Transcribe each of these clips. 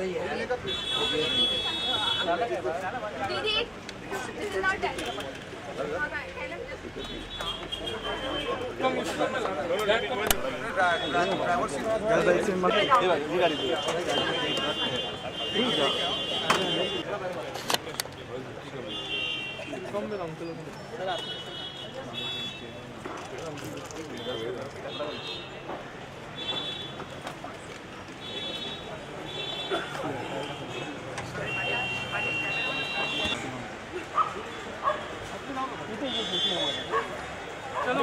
सही है दीदी this is not that चलो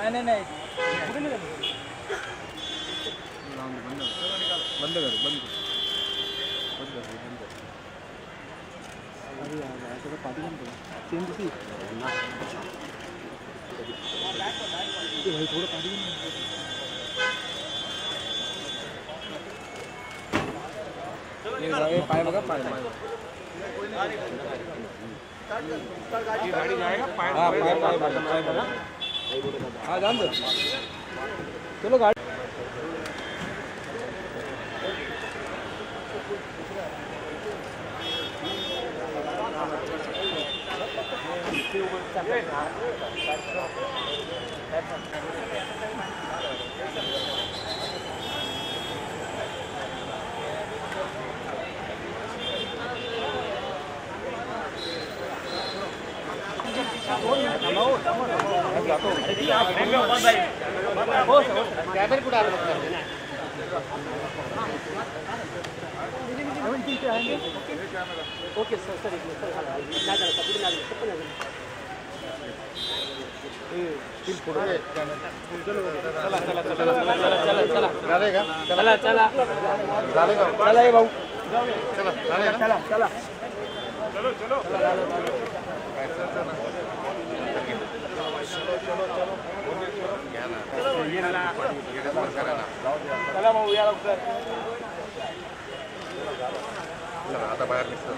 नहीं नहीं बंद कर अभी आ गया तो पार्टी में सेम सी भाई थोड़ा पार्टी में ये पाए बघा पाए ये गाड़ी जाएगा पाए बघा हाँ जान दो चलो गाड़ी ओके सर सर चला भाऊ चला चला भाऊ या लवकर आता बाहेर निघतो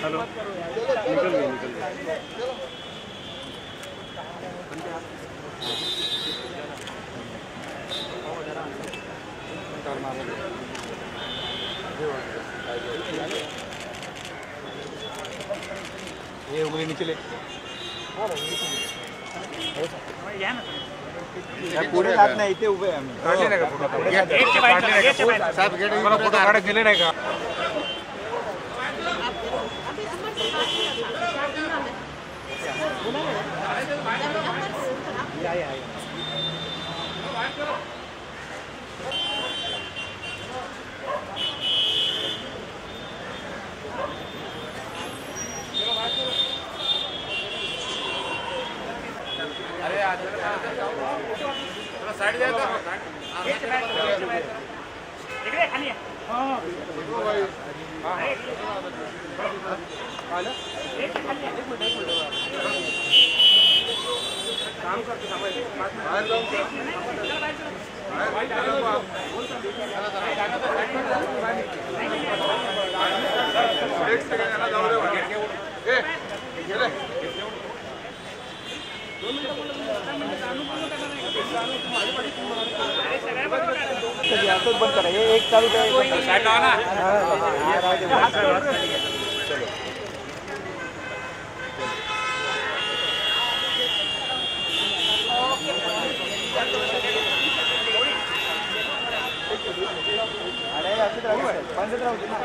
हेलो निकल गए ये उंगली निकले पुढे जात नाही इथे उभे आम्ही काढले नाही का फोटो साहेब गेट मला फोटो काढायला दिले नाही का साइड जाएगा इकडे खाली हां काम करते थांबायचे बाहेर जाऊन बंद करा एक चालू साइड लावा ना अरे बंद राहू दे ना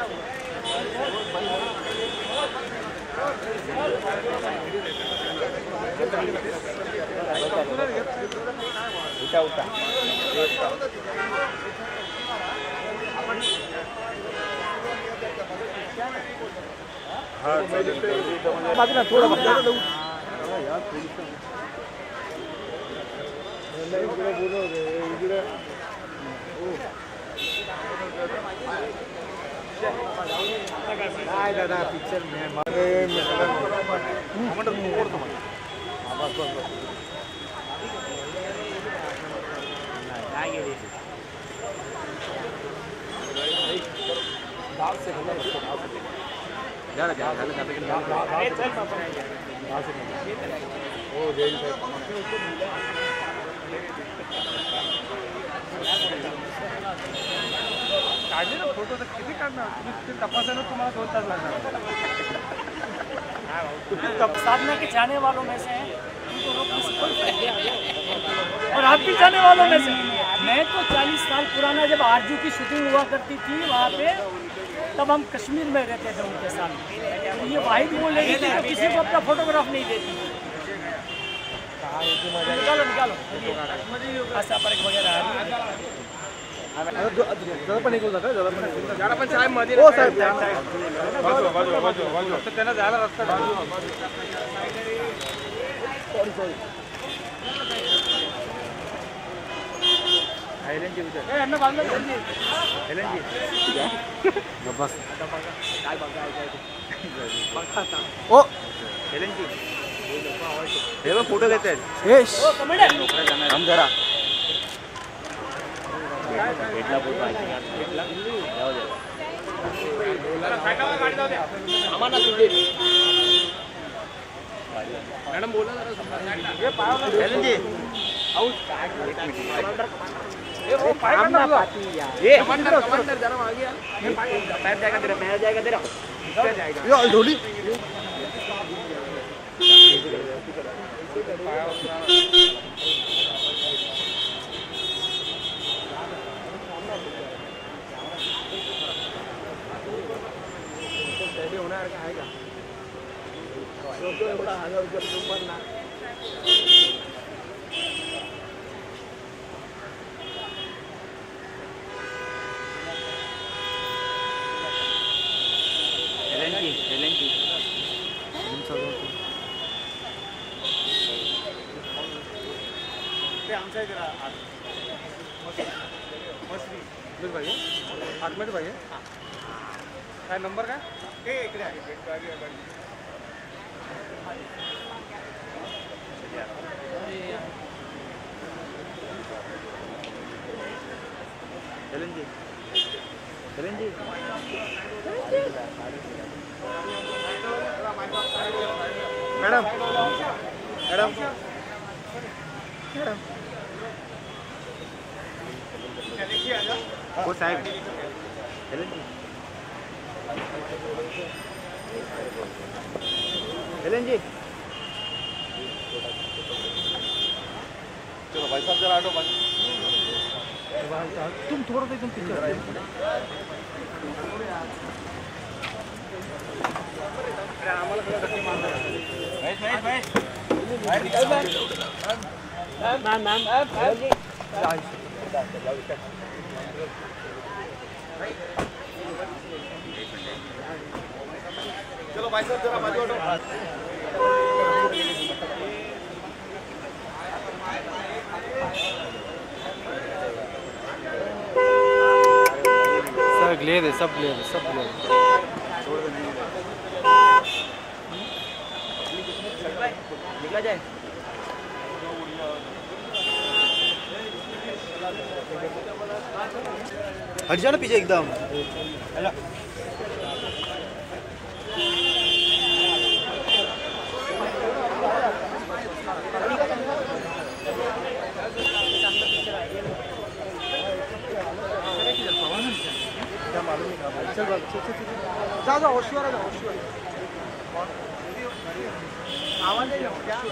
उठा उठा हाँ थोड़ा दादा पिक्चर में काढले ना फोटो तर किती काढणार तुम्ही तपासायला तुम्हाला 2 तास लागणार साधना के जाने वालों में से हैं उनको रोक नहीं सकते। और आप भी जाने वालों में से। मैं तो 40 साल पुराना जब आरजू की शूटिंग हुआ करती थी वहाँ पे, तब हम कश्मीर में रहते थे उनके साथ। तो ये वाहिद वो लेडी थी जो किसी को अपना फोटोग्राफ नहीं देती। निकालो निकालो ऐसा पर वगैरह पण साहेब मध्ये हो साहेब फक्त त्यांना जायला रस्ता ओ हे बघ फोटो घेत आहेत थांब जरा भेटला फोटो मॅडम बोला कमांडर जरा मागे ढोली होणार का आहे का आतमध्ये पाहिजे काय नंबर काय इकडे आहे मैडम मैडम मैडम वो साहब हेलेन जी चलो भाई साहब जरा आटो तुम थोड़ा सा एकदम पीछे चलो भाई साहब जरा बाजू हटो सब ले दे सब ले दे सब ले दे निकला जाए हट जाना पीछे एकदम जाओ जाओ होशियार जाओ होशियार आवाज नहीं जाओ यार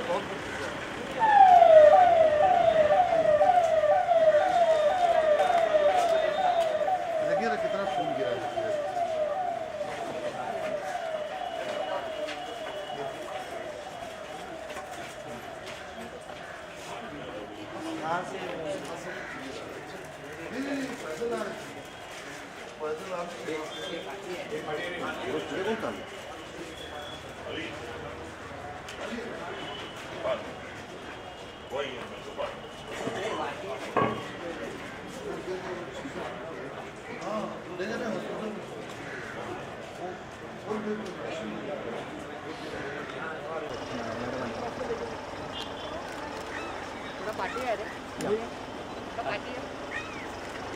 बहुत देखिए ना कितना खून गिरा है Vai, vai, vai.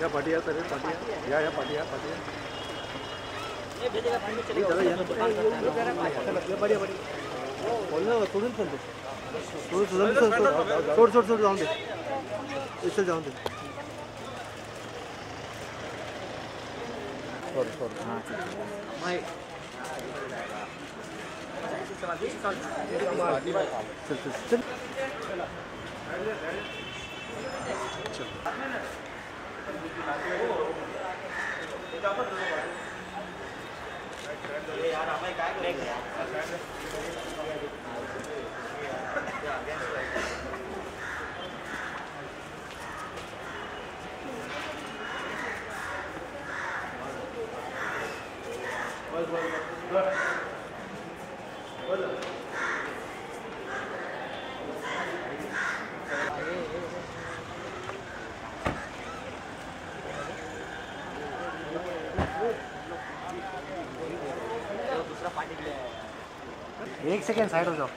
या पार्टी है सर, पार्टी है या पार्टी है, पार्टी है ये भेजेगा पानी चलेगा चलो यार बढ़िया बढ़िया बोलना थोड़ी चल दो छोड़ जाओ दे चल जाओ दे सॉरी हां भाई चल यार हमें काय करेंगे एक सेकेंड साइड हो जाओ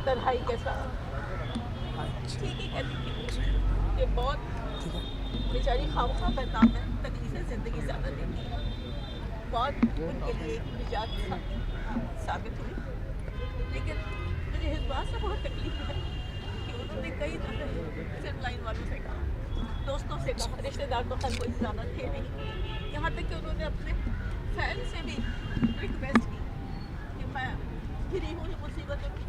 तन्हाई के साथ ठीक ही कहती थी कि बहुत बेचारी खामखा करता है, तकलीफें ज़िंदगी ज़्यादा देती है, बहुत उनके लिए निजात साबित हुई। लेकिन मुझे इस बात से बहुत तकलीफ है कि उन्होंने कई दफ़े फिल्म लाइन वालों से कहा, दोस्तों से कहा, रिश्तेदार तो खैर कोई ज़्यादा थे नहीं, यहाँ तक कि उन्होंने अपने फैन से भी रिक्वेस्ट की कि मैं गिरी हूँ मुसीबतों की,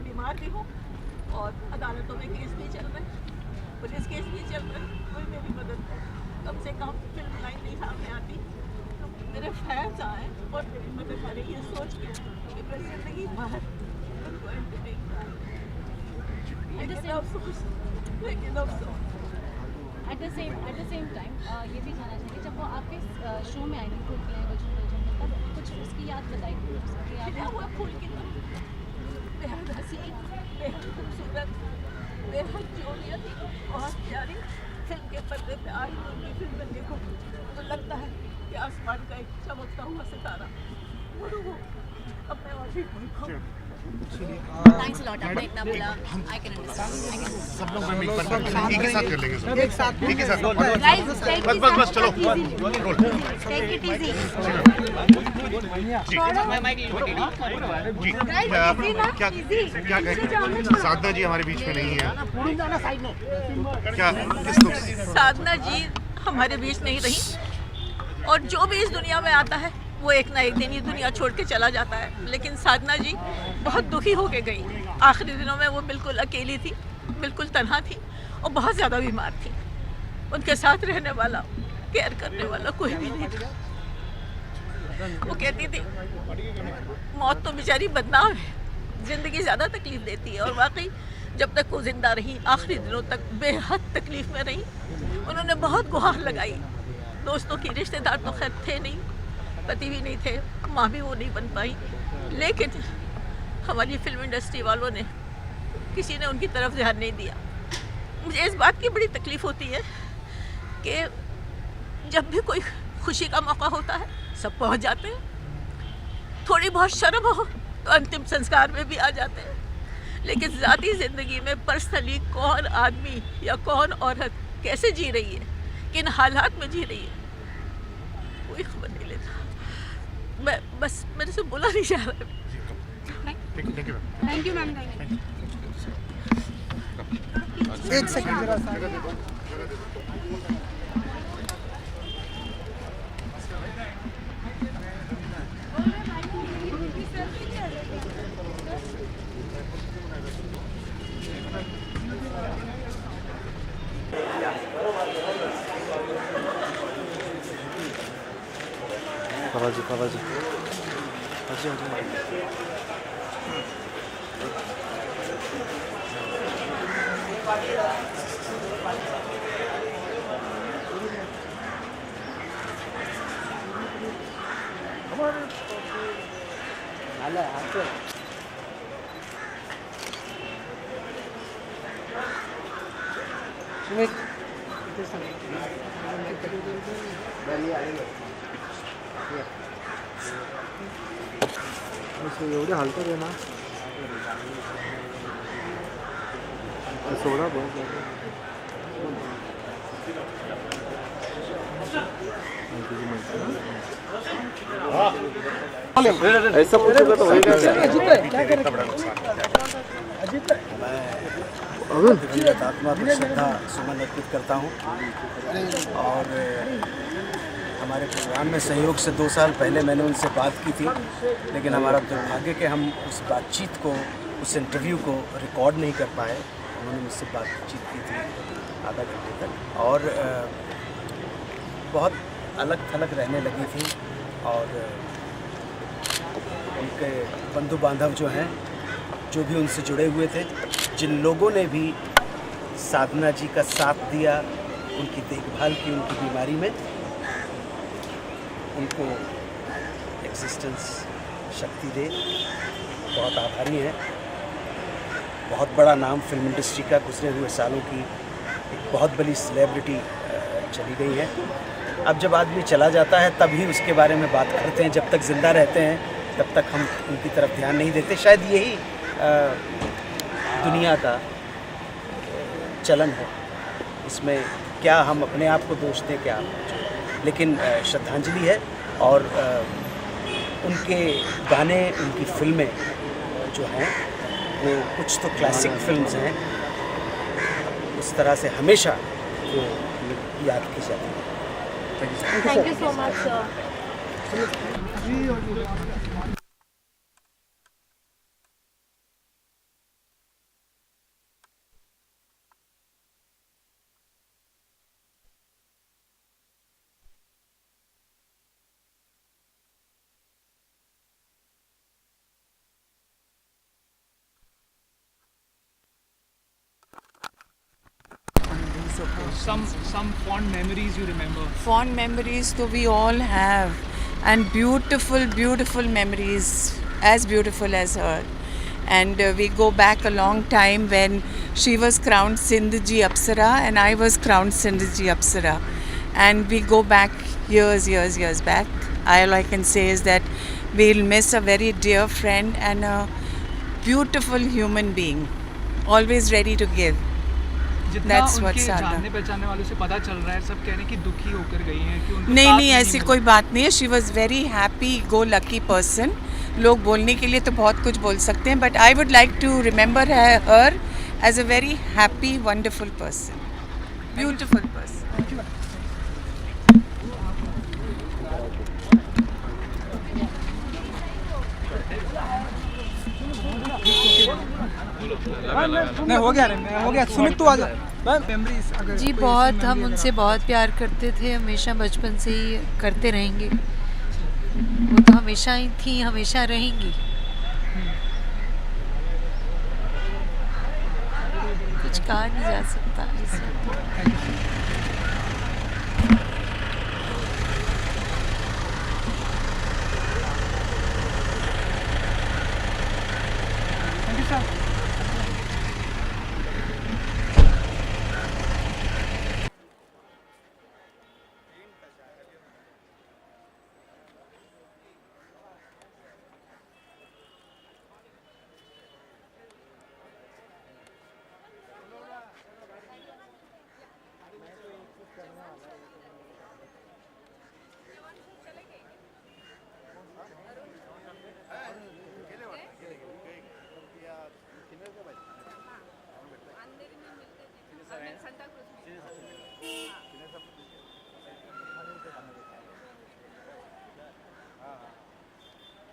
बीमार भी हूँ और अदालतों में केस भी चल रहे हैं, पुलिस केस भी चल रहे हैं, कोई मेरी मदद कम से कम फिल्म लाइन नहीं सामने आती तो मेरे फैंस आए और मेरी मदद करें, ये सोच के कि मैं जिंदगी भर उनको एंटरटेन करूँ। लेकिन अफसोस At the same time, ये भी जानना चाहिए जब वो आपके शो में आई थी फूल खिलाए गुलशन तब कुछ उसकी याद बताई खिला हुआ फूल की तरह बेहद हसीन, बेहद खूबसूरत, बेहद जोड़ियाँ थी, बहुत प्यारी। फिल्म के पर्दे पे आई तो उनकी फिल्म देखो तो लगता है कि आसमान का एक चमकता हुआ सितारा वो अब मैं और भी कोई खाऊं। Thanks a lot. आपने इतना बोला, I can understand. सब लोग एक साथ कर लेंगे सब एक साथ Guys, बस चलो take it easy. जी क्या साधना जी हमारे बीच में नहीं है क्या किस दुख साधना जी हमारे बीच नहीं रही और जो भी इस दुनिया में आता है वो एक ना एक दिन ये दुनिया छोड़ के चला जाता है, लेकिन साधना जी बहुत दुखी होके गई। आखिरी दिनों में वो बिल्कुल अकेली थी, बिल्कुल तन्हा थी और बहुत ज़्यादा बीमार थी। उनके साथ रहने वाला, केयर करने वाला कोई भी नहीं था। वो कहती थी मौत तो बेचारी बदनाम है, ज़िंदगी ज़्यादा तकलीफ़ देती है और वाकई जब तक वो ज़िंदा रही आखिरी दिनों तक बेहद तकलीफ़ में रही। उन्होंने बहुत गुहार लगाई दोस्तों की, रिश्तेदार तो खैर थे नहीं, पति भी नहीं थे, माँ भी वो नहीं बन पाई, लेकिन हमारी फिल्म इंडस्ट्री वालों ने किसी ने उनकी तरफ ध्यान नहीं दिया। मुझे इस बात की बड़ी तकलीफ़ होती है कि जब भी कोई खुशी का मौका होता है सब पहुंच जाते हैं, थोड़ी बहुत शर्म हो तो अंतिम संस्कार में भी आ जाते हैं, लेकिन ज़ाती ज़िंदगी में पर्सनली कौन आदमी या कौन औरत कैसे जी रही है, किन हालात में जी रही है, कोई खबर नहीं लेता। मैं बस मेरे से बोला नहीं जा रहा। Thank you, ma'am. एक सेकंड जरा पावाजी एवढे हलकं आहे ना सोडा बहुत ऐसा पूछोगे तो होगा आत्मा को श्रद्धा सुमन अर्पित करता हूँ। और हमारे प्रोग्राम में सहयोग से 2 साल पहले मैंने उनसे बात की थी, लेकिन हमारा दुर्भाग्य कि हम उस बातचीत को, उस इंटरव्यू को रिकॉर्ड नहीं कर पाए। उन्होंने मुझसे बातचीत की थी आधा घंटे तक और बहुत अलग थलग रहने लगी थी। और उनके बंधु बांधव जो हैं, जो भी उनसे जुड़े हुए थे, जिन लोगों ने भी साधना जी का साथ दिया, उनकी देखभाल की, उनकी बीमारी में, उनको एग्जिस्टेंस शक्ति दे, बहुत आभारी हैं। बहुत बड़ा नाम फिल्म इंडस्ट्री का गुजरे हुए सालों की एक बहुत बड़ी सेलिब्रिटी चली गई है। अब जब आदमी चला जाता है तभी उसके बारे में बात करते हैं, जब तक ज़िंदा रहते हैं तब तक हम उनकी तरफ ध्यान नहीं देते। शायद यही दुनिया का चलन है, इसमें क्या हम अपने आप को दोष दें, क्या लेकिन श्रद्धांजलि है। और उनके गाने, उनकी फिल्में जो हैं वो कुछ तो क्लासिक फिल्म्स हैं, उस तरह से हमेशा वो याद की जाती है। Thank you so much sir. Some fond memories you remember? Fond memories तो we all have, and beautiful memories, as beautiful as her. And we go back a long time when she was crowned Sindhji Apsara and I was crowned Sindhji Apsara, and we go back years back. All I can say is that we'll miss a very dear friend and a beautiful human being, always ready to give. जितना That's उनके what's Sadhana. जानने पहचानने वालों से पता चल रहा है, सब कह रहे हैं कि दुखी होकर गई हैं कि उनको नहीं साथ नहीं, ऐसी मिला। कोई बात नहीं है। She was very happy go lucky person. लोग बोलने के लिए तो बहुत कुछ बोल सकते हैं, but I would like to remember her as a very happy wonderful person, beautiful person. नहीं हो गया सुमित तू आ जा। मेमोरीज अगर जी बहुत, हम उनसे बहुत प्यार करते थे, हमेशा बचपन से ही करते रहेंगे। वो तो हमेशा ही थी, हमेशा रहेंगी। कुछ कहा नहीं जा सकता इस वक्त।